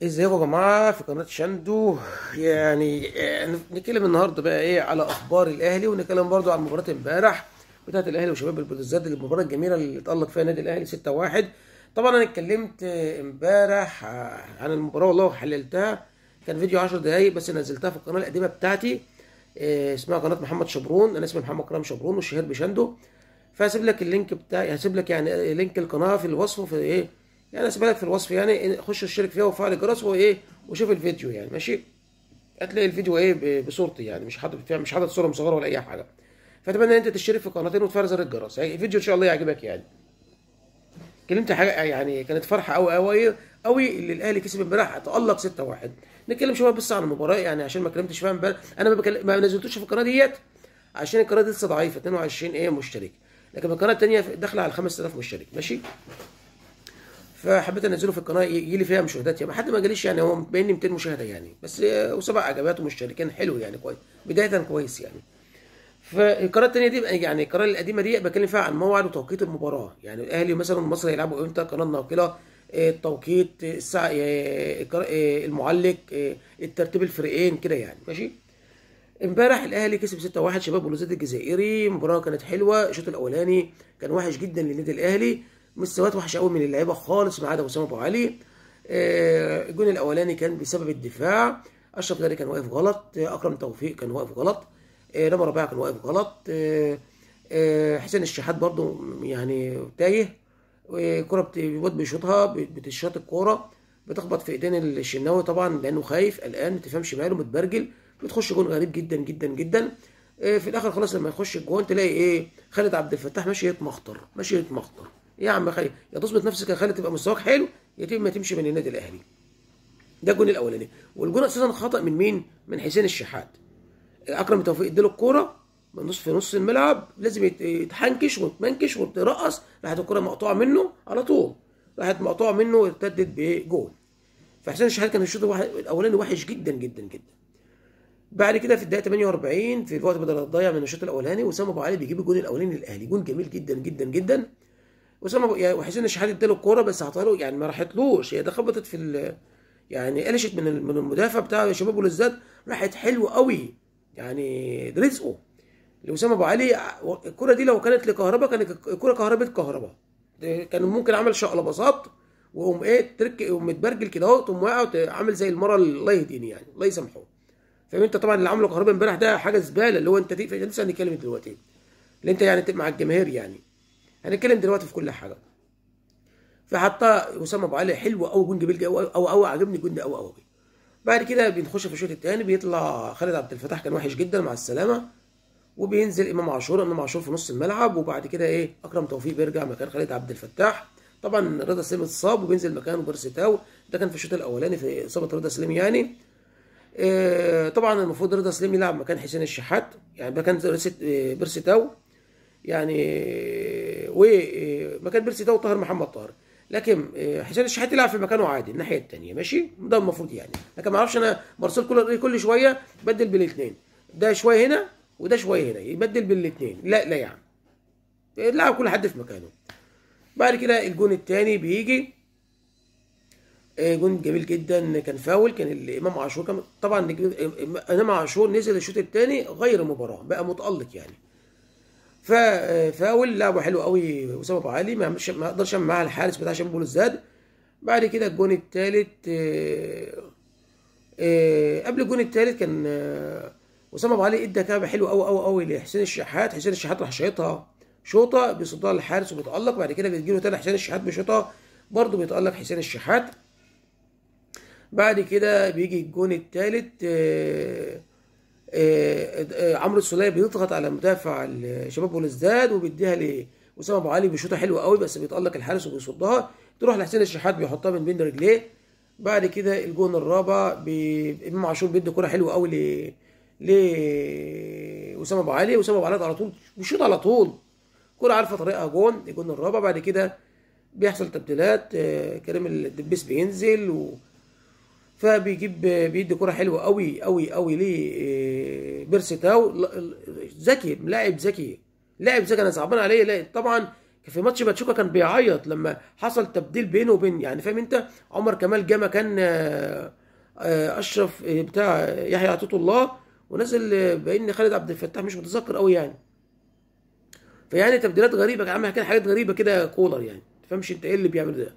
ازيكم يا جماعه في قناه شندو. يعني نتكلم النهارده بقى ايه على اخبار الاهلي، ونتكلم برضو عن مباراه امبارح بتاعه الاهلي وشباب البلوزداد، المباراه الجميله اللي اتالق فيها النادي الاهلي 6-1. طبعا انا اتكلمت امبارح عن المباراه والله وحللتها. كان فيديو 10 دقايق بس نزلتها في القناه القديمه بتاعتي، اسمها قناه محمد شبرون. انا اسمي محمد كرم شبرون والشهير بشندو. فهسيب لك اللينك بتاعي، هسيب لك يعني لينك القناه في الوصف في ايه، يعني هسيبها لك في الوصف، يعني خش اشترك فيها وفعل الجرس وايه وشوف الفيديو يعني ماشي. هتلاقي الفيديو ايه بصورتي، يعني مش حاطط فيها، مش حاطط صوره مصغره ولا اي حاجه. فاتمنى ان انت تشترك في القناتين وتفعل زر الجرس، يعني الفيديو ان شاء الله يعجبك. يعني اتكلمت حاجه يعني كانت فرحه قوي قوي قوي اللي الاهلي كسب امبارح، تالق 6-1. نتكلم شويه بس عن المباراه، يعني عشان ما اتكلمتش فيها امبارح. انا ما نزلتوش في القناه ديت عشان القناه دي لسه ضعيفه، 22 ايه مشترك، لكن القناه الثانيه داخله على 5000 مشترك ماشي. فحبيت انزله في القناه يجي لي فيها مشاهدات، يعني حد ما جاليش، يعني هو باين لي 200 مشاهده يعني بس، وسبع عجبات ومشتركين حلو يعني كويس، بدايه كويس يعني. فالقناه الثانيه دي يعني القناه القديمه دي بتكلم فيها عن موعد وتوقيت المباراه، يعني الاهلي مثلا مصر يلعبوا امتى، قناه ناقله، التوقيت، الساعه، المعلق، الترتيب الفريقين كده يعني ماشي. امبارح الاهلي كسب 6-1 شباب بلوزداد الجزائري. مباراه كانت حلوه. الشوط الاولاني كان وحش جدا للنادي الاهلي، مستويات وحشه قوي من اللعيبه خالص ما عدا وسام ابو علي. الجون الاولاني كان بسبب الدفاع، اشرف داري كان واقف غلط، اكرم توفيق كان واقف غلط، رامي ربيعه كان واقف غلط، حسين الشحات برضو يعني تايه، كرة الواد بيشوطها، بتشاط الكوره بتخبط في ايدين الشناوي طبعا لانه خايف قلقان، ما تفهمش ماله، متبرجل، بتخش جون غريب جدا جدا جدا. في الاخر خلاص لما يخش الجون تلاقي ايه، خالد عبد الفتاح ماشي يتمخطر، ماشي يتمخطر. إيه يا عم خالد، يا تظبط نفسك يا خالد تبقى مستواك حلو، يا ما تمشي من النادي الاهلي. ده الجون الاولاني. والجون اساسا خطا من مين؟ من حسين الشحات. اكرم توفيق اداله الكوره من في نص الملعب، لازم يتحنكش ويتمنكش ويترقص، راحت الكوره مقطوعه منه على طول، راحت مقطوعه منه وارتدت بجول. فحسين الشحات كان الشوط الاولاني وحش جدا جدا جدا. بعد كده في الدقيقه 48 في الوقت بدل الضايع من الشوط الاولاني، وسام ابو علي بيجيب الجون الاولاني للاهلي، جون جميل جدا جدا جدا. وحسين الشحات اداله الكوره بس عطاها له، يعني ما راحتلوش، هي ده خبطت في يعني قلشت من المدافع بتاع شباب بلوزداد، راحت حلوه قوي، يعني رزقه لوسام ابو علي. الكره دي لو كانت لكهربا كانت الكره كهربا، كان ممكن عمل شقلباظات وقوم ايه ترك، يقوم متبرجل كده اهو، تقوم واقع عامل زي المره، الله يهديني يعني الله يسامحه. فاهم انت طبعا اللي عمله كهربا امبارح ده حاجه زباله، اللي هو انت لسه هنتكلم دلوقتي، اللي انت يعني مع الجماهير يعني، هنتكلم دلوقتي في كل حاجه. فحتى وسام ابو علي حلو قوي، جون جميل قوي قوي، عجبني الجون ده قوي قوي. بعد كده بنخش في الشوط الثاني، بيطلع خالد عبد الفتاح كان وحش جدا مع السلامه، وبينزل امام عاشور في نص الملعب، وبعد كده ايه اكرم توفيق بيرجع مكان خالد عبد الفتاح. طبعا رضا سليم اتصاب وبينزل مكانه بيرسي تاو، ده كان في الشوط الاولاني في اصابه رضا سليم يعني. طبعا المفروض رضا سليم يلعب مكان حسين الشحات، يعني مكان بيرسي تاو يعني، ومكان بيرسي تاو طاهر محمد طاهر، لكن حسين الشحات يلعب في مكانه عادي الناحيه الثانيه ماشي، ده المفروض يعني. لكن ما اعرفش انا مارسيل كل شويه بدل بالاثنين، ده شويه هنا وده شويه هنا، يبدل بالاثنين، لا لا يعني يلعب كل حد في مكانه. بعد كده الجون الثاني بيجي، جون جميل جدا، كان فاول، كان الامام عاشور كان طبعا، امام عاشور نزل الشوط الثاني غير المباراه بقى متالق يعني. فاول لعبه حلو قوي وسام ابو علي، ما اقدرش اعمل معاها الحارس بتاع شباب بلوزداد. بعد كده الجون الثالث، قبل الجون الثالث كان وسام ابو علي ادى كعبه حلوه قوي قوي قوي لحسين الشحات، حسين الشحات راح شايطها شوطه بيصدها للحارس وبيتالق. بعد كده بيجي له تاني حسين الشحات بشوطه برضه بيتالق حسين الشحات. بعد كده بيجي الجون الثالث، عمرو السولية بيضغط على مدافع شباب بلوزداد وبيديها لوسام ابو علي بشوطه حلوه قوي بس بيتالق الحارس وبيصدها، تروح لحسين الشحات بيحطها من بين رجليه. بعد كده الجون الرابع امام عاشور بيدي كوره حلوه قوي ل وسام ابو علي، وسام ابو علي على طول بيشوط على طول، كوره عارفه طريقها جون، الجون الرابع. بعد كده بيحصل تبديلات، كريم الدبيس بينزل بيدي كوره حلوه قوي قوي قوي لبيرسي تاو، ذكي، لاعب ذكي، لاعب ذكي، انا صعبان عليه. لا طبعا في ماتش باتشوكا كان بيعيط لما حصل تبديل بينه وبين، يعني فاهم انت، عمر كمال جه مكان اشرف بتاع يحيى عطية الله، ونزل بان خالد عبد الفتاح، مش متذكر قوي يعني. فيعني تبديلات غريبه، كان عامل كده حاجات غريبه كده كولر، يعني ما تفهمش انت ايه اللي بيعمله ده.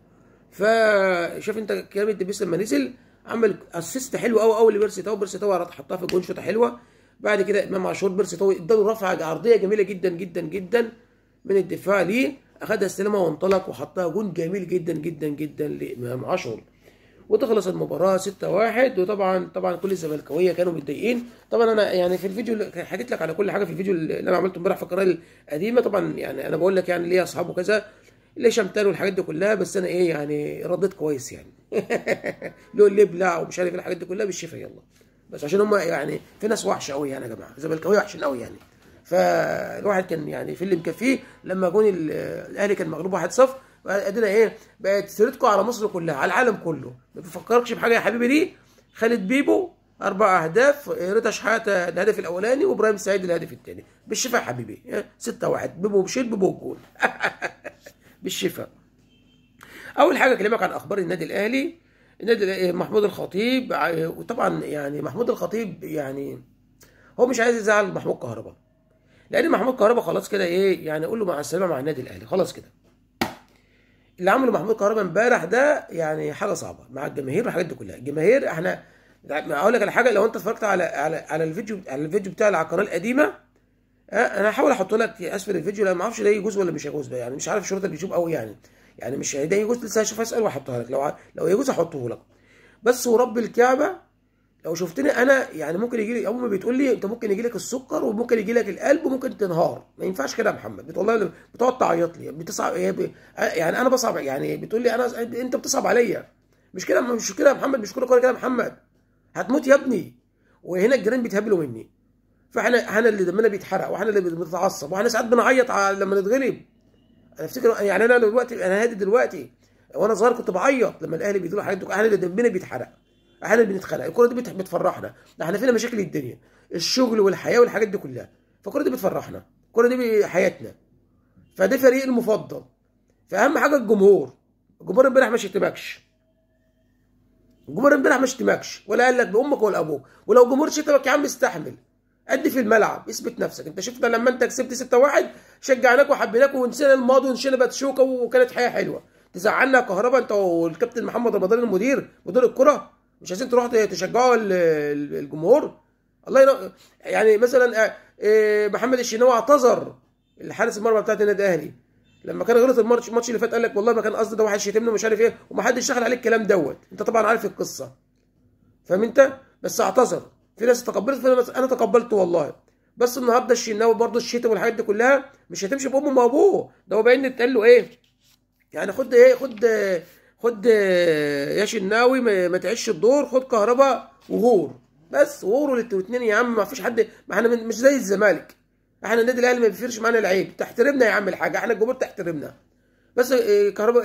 فشوف انت كريم الدبيس لما نزل عمل اسيست حلو قوي قوي لبيرسي تاو، بيرسي تاو حطها في الجون شوطه حلوه. بعد كده امام عاشور بيرسي تاو اداله رفعه عرضيه جميله جدا جدا جدا من الدفاع ليه، اخدها استلمها وانطلق وحطها جون جميل جدا جدا جدا لامام عاشور، وتخلص المباراه 6-1. وطبعا كل الزملكاويه كانوا متضايقين. طبعا انا يعني في الفيديو اللي حكيت لك على كل حاجه في الفيديو اللي انا عملته امبارح في القناه القديمه. طبعا يعني انا بقول لك يعني ليا اصحاب وكذا اللي شمتان والحاجات دي كلها، بس انا ايه يعني رديت كويس يعني. له اللي بلع ومش عارف الحاجات دي كلها بالشفا يلا، بس عشان هم يعني في ناس وحشه قوي يعني يا جماعه، زملكاويه وحشين قوي يعني. فالواحد كان يعني في اللي مكفيه لما جون الاهلي كان مغلوب 1-0، ادينا ايه بقت سيرتكم على مصر كلها، على العالم كله. ما بيفكركش بحاجه يا حبيبي دي. خالد بيبو 4 اهداف، رضا شحاته الهدف الاولاني، وابراهيم سعيد الهدف الثاني. بالشفا يا حبيبي. 6-1 بيبو بشيل بيبو الجول. بالشفا. اول حاجه اكلمك عن اخبار النادي الاهلي. محمود الخطيب، وطبعا يعني محمود الخطيب يعني هو مش عايز يزعل محمود كهربا، لان محمود كهربا خلاص كده ايه يعني، قول له مع السلامه مع النادي الاهلي خلاص كده. اللي عمله محمود كهربا امبارح ده يعني حاجه صعبه مع الجماهير والحاجات دي كلها. الجماهير احنا اقول لك على حاجه، لو انت اتفرجت على الفيديو بتاعي على القناه القديمه، انا هحاول احط لك اسفل الفيديو، لان ما اعرفش ده يجوز ولا مش هيجوز بقى، يعني مش عارف شروط اليوتيوب قوي يعني مش ده يجوز، لسه هشوف اسال واحطها لك، لو يجوز احطه لك. بس ورب الكعبه لو شفتني انا يعني ممكن يجي لي، امي بتقول لي انت ممكن يجي لك السكر وممكن يجي لك القلب وممكن تنهار، ما ينفعش كده يا محمد. والله بتقعد تعيط لي، بتصعب يعني انا بصعب، يعني بتقول لي انت بتصعب عليا. مش كده يا محمد، مش كل كده يا محمد، هتموت يا ابني. وهنا الجيران بيتهبلوا مني، فاحنا اللي دمنا بيتحرق، واحنا اللي بنتعصب، واحنا ساعات بنعيط لما نتغلب. انا افتكر يعني انا دلوقتي انا هادي دلوقتي، وانا صغير كنت بعيط لما الاهلي بيدوا حاجات، احنا اللي دمنا بيتحرق، احنا اللي بنتخانق. الكوره دي بتفرحنا، احنا فينا مشاكل الدنيا، الشغل والحياه والحاجات دي كلها، فالكوره دي بتفرحنا، الكوره دي حياتنا، فده فريق المفضل. فاهم حاجه الجمهور امبارح ما شتمكش، الجمهور امبارح ما شتمكش ولا قال لك بامك ولا ابوك، ولو الجمهور شتمك يا عم استحمل، ادي في الملعب، اثبت نفسك. انت شفت لما انت كسبت 6-1 شجعناك وحبيناك ونسينا الماضي ونسينا باتشوكا وكانت حياه حلوه. تزعلنا كهربا انت والكابتن محمد رمضان مدير الكره، مش عايزين تروحوا تشجعوا الجمهور؟ الله يعني مثلا محمد الشناوي اعتذر، الحارس المرمى بتاعت النادي الاهلي، لما كان غلط الماتش اللي فات قال لك والله ما كان قصدي، ده واحد شتمنا ومش عارف ايه، ومحدش دخل عليه الكلام دوت. انت طبعا عارف القصه، فاهم انت؟ بس اعتذر، في ناس تقبلت، في ناس انا تقبلت والله. بس النهارده الشناوي برضه الشتم والحاجات دي كلها مش هتمشي بامه ما ابوه، ده هو باين اتقال له ايه يعني، خد يا شناوي ما تعيش الدور، خد كهربا وغور، بس وغوروا الاثنين يا عم. ما فيش حد، ما احنا مش زي الزمالك، احنا النادي الاهلي ما بيفرقش معانا العيب، تحترمنا يا عم الحاجه، احنا الجمهور تحترمنا. بس كهربا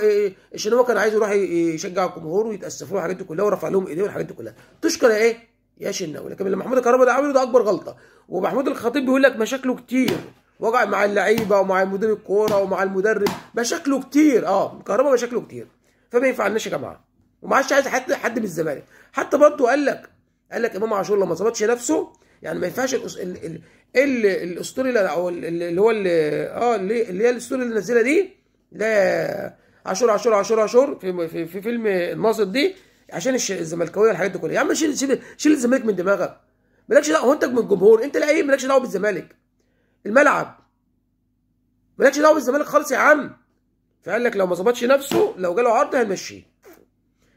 الشناوي كان عايز يروح يشجع الجمهور ويتاسفوا له الحاجات دي كلها ورفع لهم ايديه والحاجات دي كلها، تشكر يا شناوي. لكن اللي محمود الكهربا ده عمله ده اكبر غلطه. ومحمود الخطيب بيقول لك مشاكله كتير، وقع مع اللعيبه ومع مدير الكوره ومع المدرب، مشاكله كتير. الكهربا مشاكله كتير، فما ينفعناش يا جماعه. وما عادش عايز حد من الزمالك. حتى برضه قال لك امام عاشور لما ظبطش نفسه، يعني ما ينفعش الاسطوري او اللي هو اللي هي الاسطوري اللي نزلها دي، لا عاشور عاشور عاشور عاشور في فيلم الناصر دي، عشان الزملكاويه والحاجات دي كلها. يا عم شيل الزمالك من دماغك، مالكش دعوه، هو انت من الجمهور، انت لعيب مالكش دعوه بالزمالك، الملعب مالكش دعوه بالزمالك خالص يا عم. فقال لك لو ما ظبطش نفسه، لو جاله عرض هنمشيه.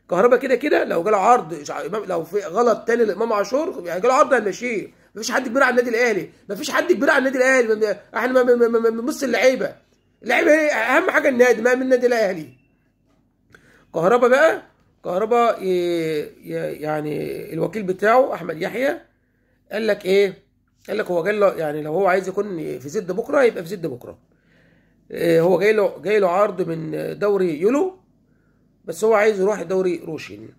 كهربا كده لو جاله عرض، لو في غلط تاني لامام عاشور يعني جاله عرض هنمشيه. مفيش حد كبير على النادي الاهلي، مفيش حد كبير على النادي الاهلي، احنا بنبص اللعيبه اهم حاجه النادي، ما من النادي الاهلي. كهربا يعني الوكيل بتاعه احمد يحيى قال لك ايه؟ قال لك هو جاي له، يعني لو هو عايز يكون في زد بكره يبقى في زد بكره. هو جاي له عرض من دوري يولو، بس هو عايز يروح دوري روشين.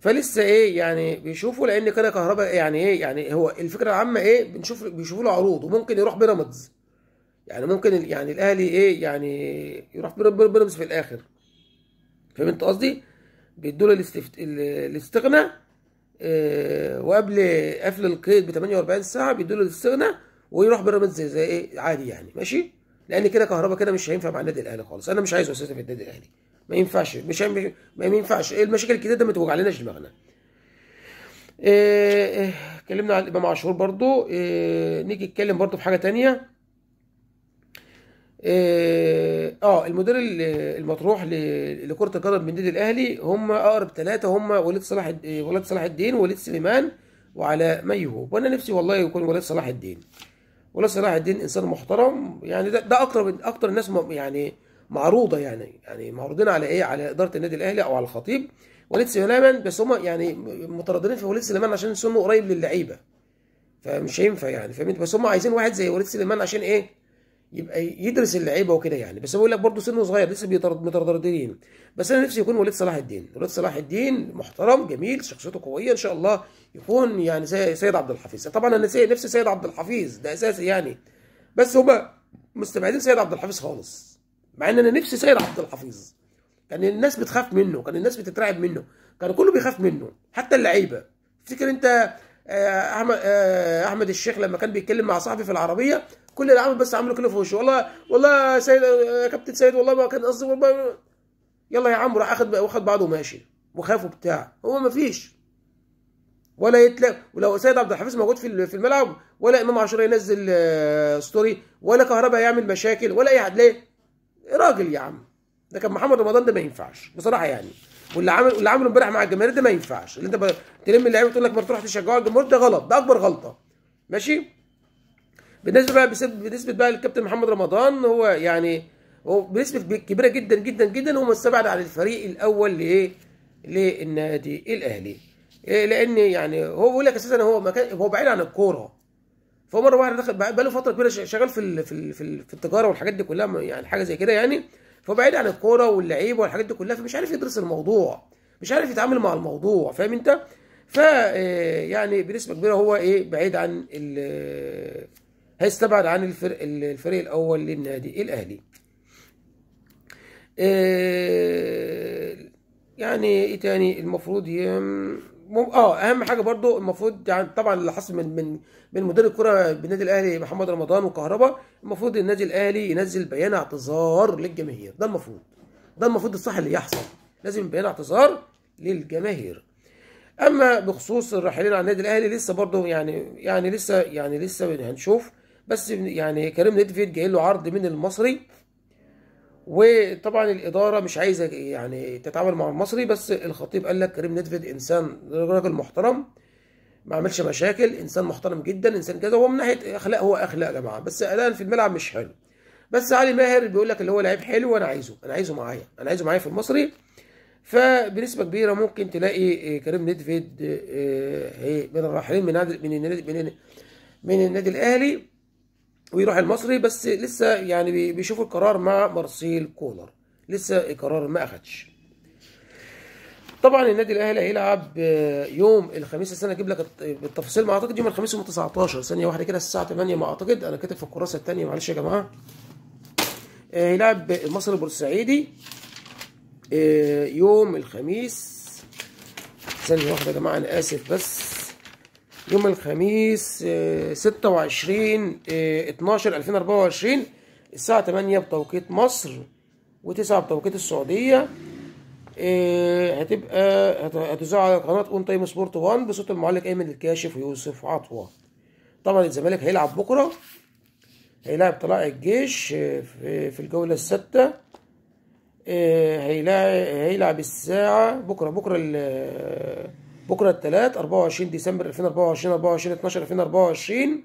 فلسه يعني بيشوفوا، لان كده كهربا يعني هو الفكره العامه بيشوفوا له عروض، وممكن يروح بيراميدز. يعني ممكن يعني الاهلي ايه يعني يروح بيراميدز في الاخر. فهمت قصدي؟ بيدوا له الاستغناء، وقبل قفل القيد ب 48 ساعه بيدوا له الاستغناء ويروح بيراميدز زي ايه عادي يعني. ماشي؟ لان كده كهربا كده مش هينفع مع النادي الاهلي خالص. انا مش عايزه اساسا في النادي الاهلي. ما ينفعش، ما ينفعش. ايه المشاكل الكتير ده ما توجعلناش دماغنا. اتكلمنا عن امام عاشور برضو. نيجي نتكلم برضو في حاجه تانية. المدير المطروح لكرة القدم بالنادي الاهلي هم اقرب ثلاثة، هم وليد صلاح الدين ووليد سليمان وعلاء ميهوب. وانا نفسي والله يكون وليد صلاح الدين. وليد صلاح الدين انسان محترم يعني. ده اكتر الناس يعني معروضة يعني معروضين على ايه، على ادارة النادي الاهلي او على الخطيب. وليد سليمان بس هم يعني مترددين في وليد سليمان عشان سنه قريب للعيبة، فمش هينفع يعني. فهمت؟ بس هم عايزين واحد زي وليد سليمان عشان ايه، يبقى يدرس اللعيبه وكده يعني. بس بقول لك برضه سنه صغير لسه مترددين. بس انا نفسي يكون وليد صلاح الدين. وليد صلاح الدين محترم جميل، شخصيته قويه ان شاء الله يكون يعني زي سيد عبد الحفيظ. طبعا انا نفسي سيد عبد الحفيظ ده اساسي يعني، بس هما مستبعدين سيد عبد الحفيظ خالص، مع ان انا نفسي سيد عبد الحفيظ. كان الناس بتخاف منه، كان الناس بتترعب منه، كان كله بيخاف منه حتى اللعيبه. افتكر انت احمد الشيخ لما كان بيتكلم مع صاحبي في العربيه، كل اللي عمل بس عملوا كده في وشه، والله يا سيد يا كابتن سيد والله ما كان قصدي والله. يلا يا عم، راح واخد بعضه وماشي وخافوا بتاع. هو ما فيش ولا يتلاقى. ولو سيد عبد الحفيظ موجود في الملعب، ولا امام عاشور ينزل ستوري، ولا كهربا يعمل مشاكل، ولا اي حد. ليه؟ راجل يا عم. ده كان محمد رمضان ده ما ينفعش بصراحه يعني. واللي عمله امبارح مع الجماهير ده ما ينفعش. اللي انت تلم اللعيبه وتقول لك ما تروح تشجعوا الجمهور، ده غلط، ده اكبر غلطه. ماشي؟ بالنسبه بقى للكابتن محمد رمضان، هو يعني هو بنسبه كبيره جدا جدا جدا هو مستبعد عن الفريق الاول لايه؟ للنادي الاهلي. لان يعني هو بيقول لك اساسا هو بعيد عن الكوره. فمره واحده دخل بقى له فتره كبيره شغال في التجاره والحاجات دي كلها يعني، حاجه زي كده يعني. فبعيد عن الكوره واللعيبه والحاجات دي كلها، فمش عارف يدرس الموضوع، مش عارف يتعامل مع الموضوع. فاهم انت؟ ف يعني بنسبه كبيره هو ايه، بعيد عن هيستبعد عن الفريق الاول للنادي الاهلي. يعني ايه تاني المفروض اهم حاجه برضو المفروض يعني طبعا اللي حصل من مدير الكره بالنادي الاهلي محمد رمضان وكهربا. المفروض النادي الاهلي ينزل بيان اعتذار للجماهير. ده المفروض الصح اللي يحصل. لازم بيان اعتذار للجماهير. اما بخصوص الراحلين عن النادي الاهلي لسه برضو يعني لسه هنشوف. بس يعني كريم نيدفيد جاي له عرض من المصري، وطبعا الاداره مش عايزه يعني تتعامل مع المصري. بس الخطيب قال لك كريم نيدفيد انسان راجل محترم، ما عملش مشاكل، انسان محترم جدا، انسان كذا. هو من ناحيه اخلاق هو اخلاق يا جماعه، بس اداء في الملعب مش حلو. بس علي ماهر بيقول لك اللي هو لعيب حلو، وانا عايزه معايا في المصري. فبنسبه كبيره ممكن تلاقي كريم نيدفيد من الراحلين من النادي الاهلي ويروح المصري. بس لسه يعني بيشوفوا القرار مع مارسيل كولر، لسه القرار ما اخدش. طبعا النادي الاهلي هيلعب يوم الخميس السنه. اجيب لك بالتفاصيل ما اعتقد يوم الخميس يوم 19 ثانيه واحده كده الساعه 8 ما اعتقد. انا كاتب في الكراسه الثانيه معلش يا جماعه. هيلعب المصري البورسعيدي يوم الخميس. ثانيه واحده يا جماعه انا اسف. بس يوم الخميس 26/12/2024 الساعة 8 بتوقيت مصر و9 بتوقيت السعودية. هتذاع على قناة اون تايم سبورت 1 بصوت المعلق أيمن الكاشف ويوسف عطوة. طبعا الزمالك هيلعب بكرة، هيلاعب طلائع الجيش في الجولة السادسة. هيلعب الساعة بكرة الثلاث 24 ديسمبر 2024 24/12/2024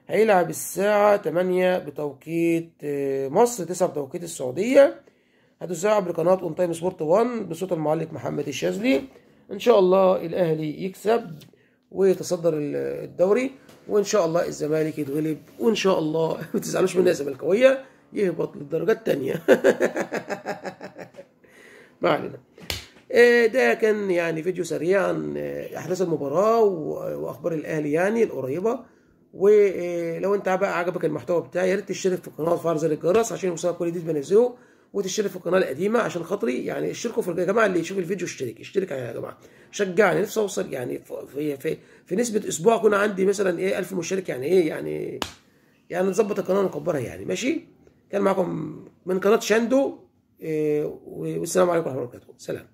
هيلعب الساعة 8 بتوقيت مصر 9 بتوقيت السعودية. هتذاع بقناة اون تايم سبورت 1 بصوت المعلق محمد الشاذلي. ان شاء الله الاهلي يكسب ويتصدر الدوري، وان شاء الله الزمالك يتغلب، وان شاء الله ما تزعلوش مني يا زملكاويه يهبط للدرجة الثانية. ما علينا. ده كان يعني فيديو سريع عن احداث المباراة واخبار الاهلي يعني القريبة. ولو انت بقى عجبك المحتوى بتاعي يا ريت تشترك في القناه وتفعل زر الجرس عشان يوصلك كل جديد بنزله، وتشترك في القناه القديمه عشان خاطري يعني. اشتركوا يا جماعه، اللي يشوف الفيديو اشترك يا جماعه، شجعني. نفسي اوصل يعني في نسبه اسبوع اكون عندي مثلا ايه 1000 مشترك، يعني ايه يعني نظبط القناه ونكبرها يعني. ماشي. كان معكم من قناه شاندو، والسلام عليكم ورحمه الله وبركاته. سلام.